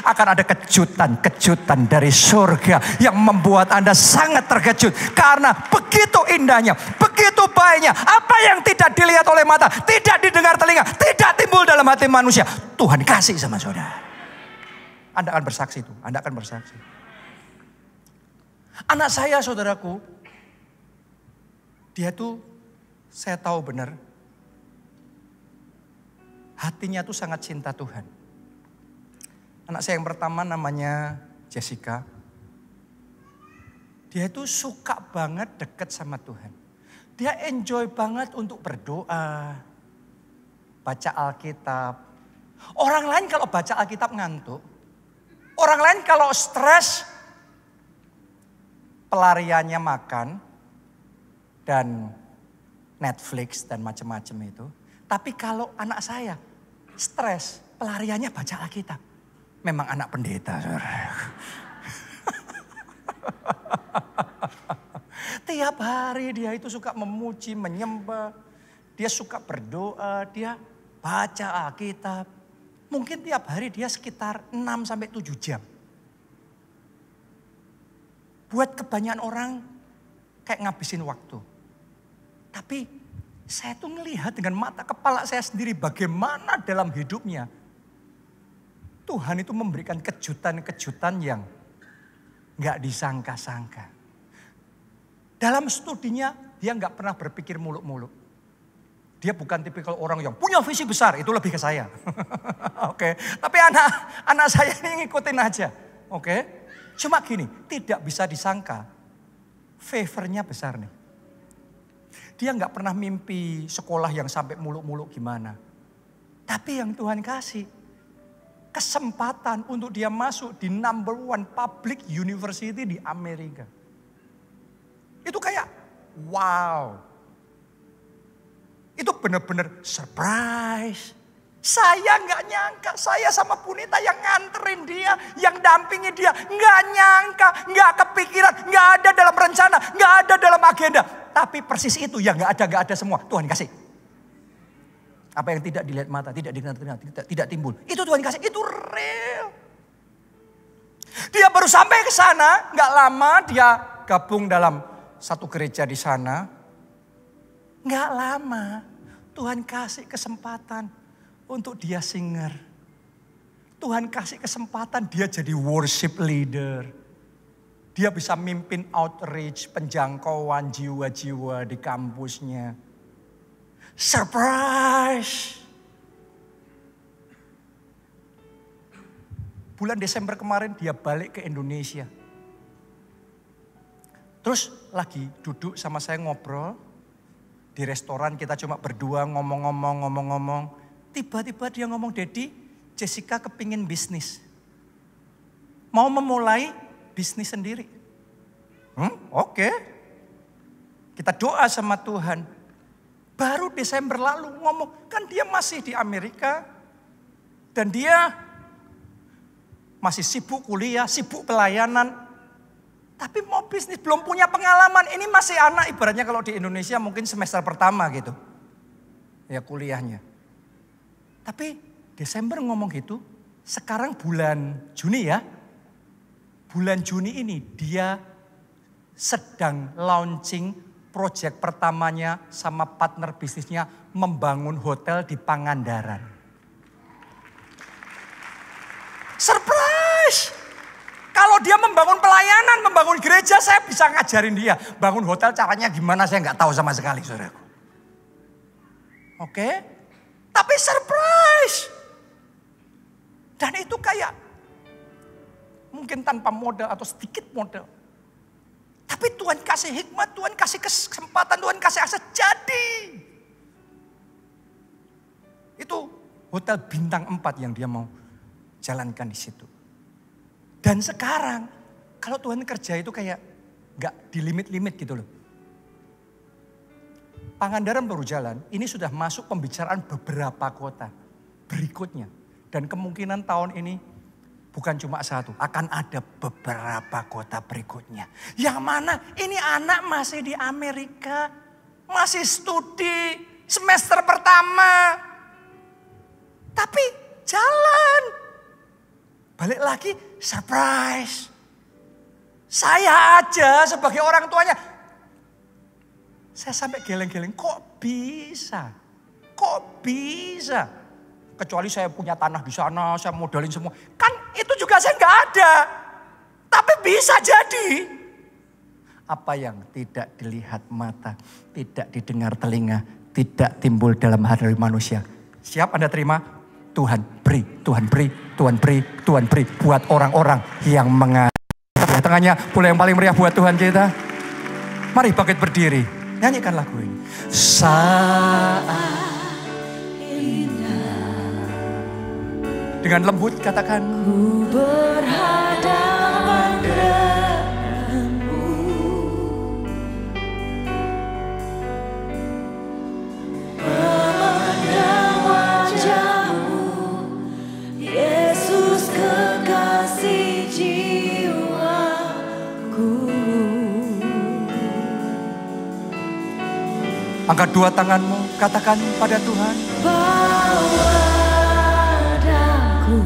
Akan ada kejutan-kejutan dari surga yang membuat Anda sangat terkejut. Karena begitu indahnya, begitu baiknya. Apa yang tidak dilihat oleh mata, tidak didengar telinga, tidak timbul dalam hati manusia. Tuhan kasih sama saudara. Anda akan bersaksi itu, Anda akan bersaksi. Anak saya saudaraku, dia tuh saya tahu benar. Hatinya tuh sangat cinta Tuhan. Anak saya yang pertama namanya Jessica. Dia itu suka banget deket sama Tuhan. Dia enjoy banget untuk berdoa. Baca Alkitab. Orang lain kalau baca Alkitab ngantuk. Orang lain kalau stres. pelariannya makan dan Netflix dan macam-macam itu. Tapi kalau anak saya stres, pelariannya baca Alkitab. Memang anak pendeta. Tiap hari dia itu suka memuji, menyembah. Dia suka berdoa, dia baca Alkitab. Mungkin tiap hari dia sekitar 6-7 jam. Buat kebanyakan orang kayak ngabisin waktu. Tapi saya tuh melihat dengan mata kepala saya sendiri bagaimana dalam hidupnya. Tuhan itu memberikan kejutan-kejutan yang gak disangka-sangka. Dalam studinya dia gak pernah berpikir muluk-muluk. Dia bukan tipikal orang yang punya visi besar, itu lebih ke saya. Oke. Tapi anak saya ini ngikutin aja. Oke. Cuma gini, tidak bisa disangka favornya besar nih. Dia gak pernah mimpi sekolah yang sampai muluk-muluk gimana. Tapi yang Tuhan kasih kesempatan untuk dia masuk di number 1 public university di Amerika. Itu kayak wow. Itu benar-benar surprise. Saya gak nyangka, saya sama Punita yang nganterin dia, yang dampingi dia. Gak nyangka, gak kepikiran, gak ada dalam rencana, gak ada dalam agenda. Tapi persis itu yang gak ada semua. Tuhan kasih. Apa yang tidak dilihat mata, tidak didengar telinga, tidak timbul. Itu Tuhan kasih, itu real. Dia baru sampai ke sana, gak lama dia gabung dalam satu gereja di sana. Gak lama Tuhan kasih kesempatan untuk dia singer. Tuhan kasih kesempatan dia jadi worship leader. Dia bisa mimpin outreach, penjangkauan jiwa-jiwa di kampusnya. Surprise! Bulan Desember kemarin dia balik ke Indonesia. Terus lagi duduk sama saya ngobrol. Di restoran kita cuma berdua ngomong-ngomong. Tiba-tiba dia ngomong, Daddy, Jessica kepingin bisnis. Mau memulai bisnis sendiri. Oke. Kita doa sama Tuhan. Baru Desember lalu ngomong, kan dia masih di Amerika. Dan dia masih sibuk kuliah, sibuk pelayanan. Tapi mau bisnis, belum punya pengalaman. Ini masih anak, ibaratnya kalau di Indonesia mungkin semester pertama gitu. Ya kuliahnya. Tapi Desember ngomong gitu, sekarang bulan Juni ya. Bulan Juni ini dia sedang launching proyek pertamanya sama partner bisnisnya membangun hotel di Pangandaran. Surprise! Kalau dia membangun pelayanan, membangun gereja, saya bisa ngajarin dia. Bangun hotel caranya gimana saya nggak tahu sama sekali, saudaraku. Oke? Tapi surprise! Dan itu kayak mungkin tanpa modal atau sedikit modal. Tapi Tuhan kasih hikmat, Tuhan kasih kesempatan, Tuhan kasih akses jadi. Itu hotel bintang 4 yang dia mau jalankan di situ. Dan sekarang kalau Tuhan kerja itu kayak gak dilimit-limit gitu loh. Pangandaran baru jalan, ini sudah masuk pembicaraan beberapa kota berikutnya. Dan kemungkinan tahun ini bukan cuma satu, akan ada beberapa kota berikutnya. Yang mana ini anak masih di Amerika, masih studi semester pertama. Tapi jalan. Balik lagi, surprise. Saya aja sebagai orang tuanya, saya sampai geleng-geleng, kok bisa? Kok bisa? Kecuali saya punya tanah di sana, saya modalin semua. Kan itu juga saya nggak ada. Tapi bisa jadi. Apa yang tidak dilihat mata, tidak didengar telinga, tidak timbul dalam hati manusia. Siap Anda terima? Tuhan beri, Tuhan beri, Tuhan beri, Tuhan beri. Buat orang-orang yang mengasihi. Tengahnya boleh yang paling meriah buat Tuhan kita. Mari bangkit berdiri. Nyanyikan lagu ini. Saat dengan lembut katakan. Ku berhadapan denganmu. Angkat dua tanganmu, katakan pada Tuhan. Padaku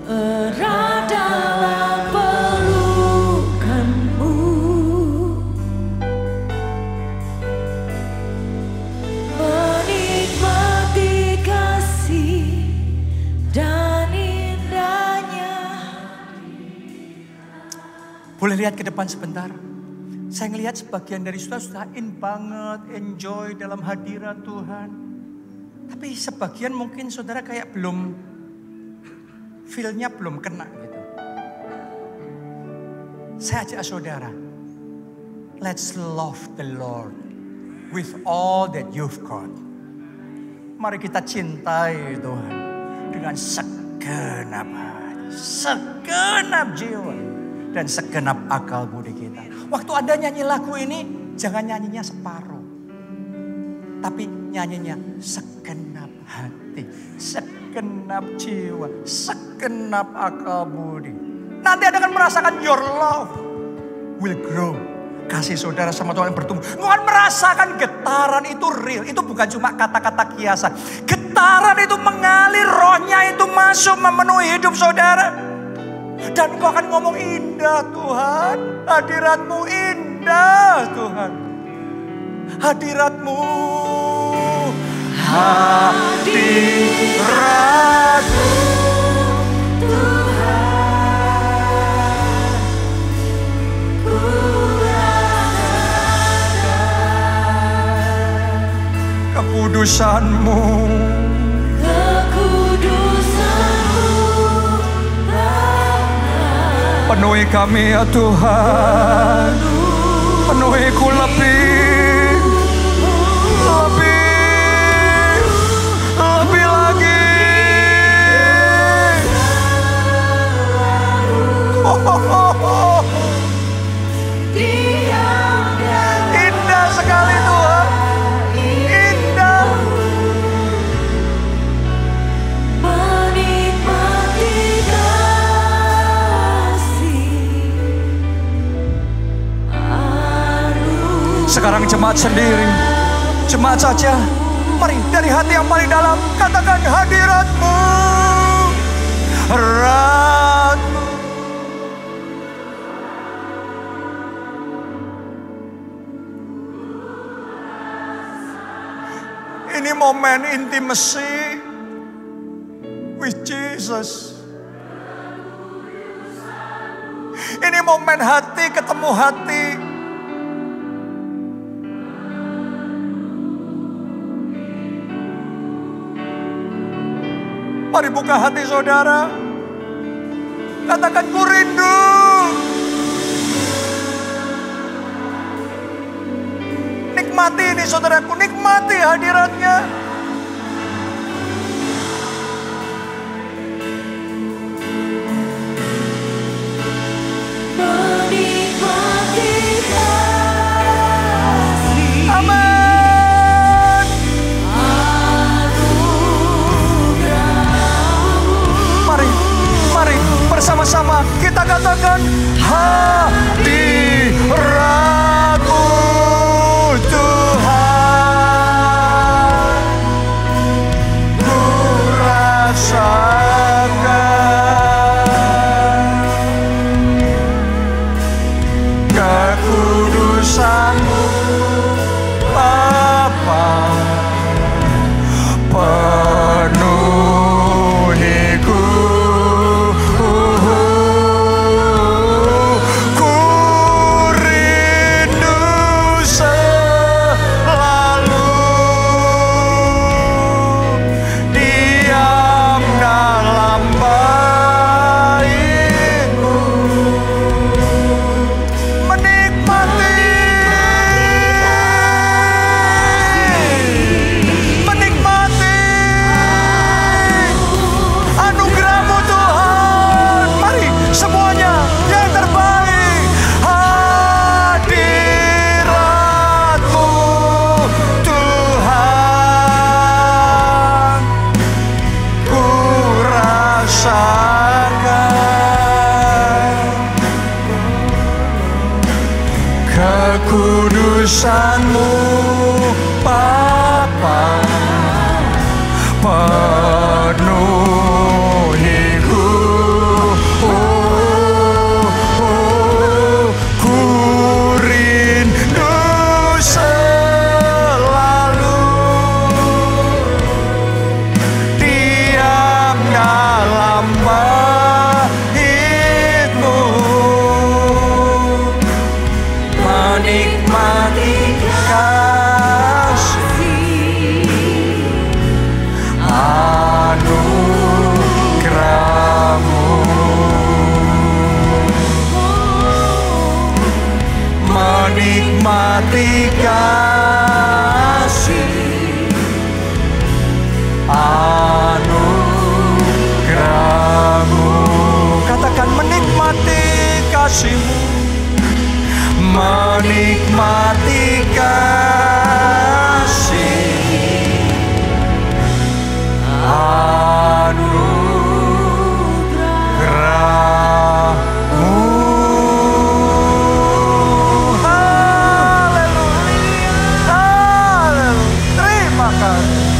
erat dalam pelukanmu, menikmati kasih dan indahnya. Boleh lihat ke depan sebentar. Saya ngelihat sebagian dari saudara in banget, enjoy dalam hadirat Tuhan. Tapi sebagian mungkin saudara kayak belum, feel-nya belum kena gitu. Saya ajak saudara, let's love the Lord with all that you've got. Mari kita cintai Tuhan dengan segenap hati, segenap jiwa, dan segenap akal budi kita. Waktu Anda nyanyi lagu ini, jangan nyanyinya separuh. Tapi nyanyinya segenap hati, segenap jiwa, segenap akal budi. Nanti Anda akan merasakan your love will grow. Kasih saudara sama Tuhan bertumbuh. Tuhan merasakan getaran itu real. Itu bukan cuma kata-kata kiasan. Getaran itu mengalir, rohnya itu masuk memenuhi hidup saudara. Dan kau akan ngomong, indah Tuhan, hadirat-Mu indah Tuhan. Hadirat-Mu, hadirat-Mu Tuhan, ku rasakan kekudusan-Mu. Penuhi kami ya Tuhan, penuhi ku lebih lagi. Indah sekali Tuhan, indah. Sekarang jemaat sendiri, jemaat saja, mari dari hati yang paling dalam katakan hadirat-Mu, hadirat-Mu. Ini momen intimacy with Jesus. Ini momen hati ketemu hati. Mari buka hati saudara. Katakan ku rindu. Nikmati ini saudaraku, nikmati hadiratnya. Menikmati kasih. Amin. Mari bersama-sama kita katakan hadirat-Mu Tuhan, ku rasakan kekudusan-Mu Bapa, penuhiku. Ku kekudusan-Mu Bapa, penuhiku, ku rindu selalu diam dalam bait-Mu, menikmati kasih anugerah-Mu, menikmati kasih anugerah-Mu. Katakan menikmati kasih-Mu, menikmati kasih anugerah-Mu. Haleluya, haleluya. Terima kasih.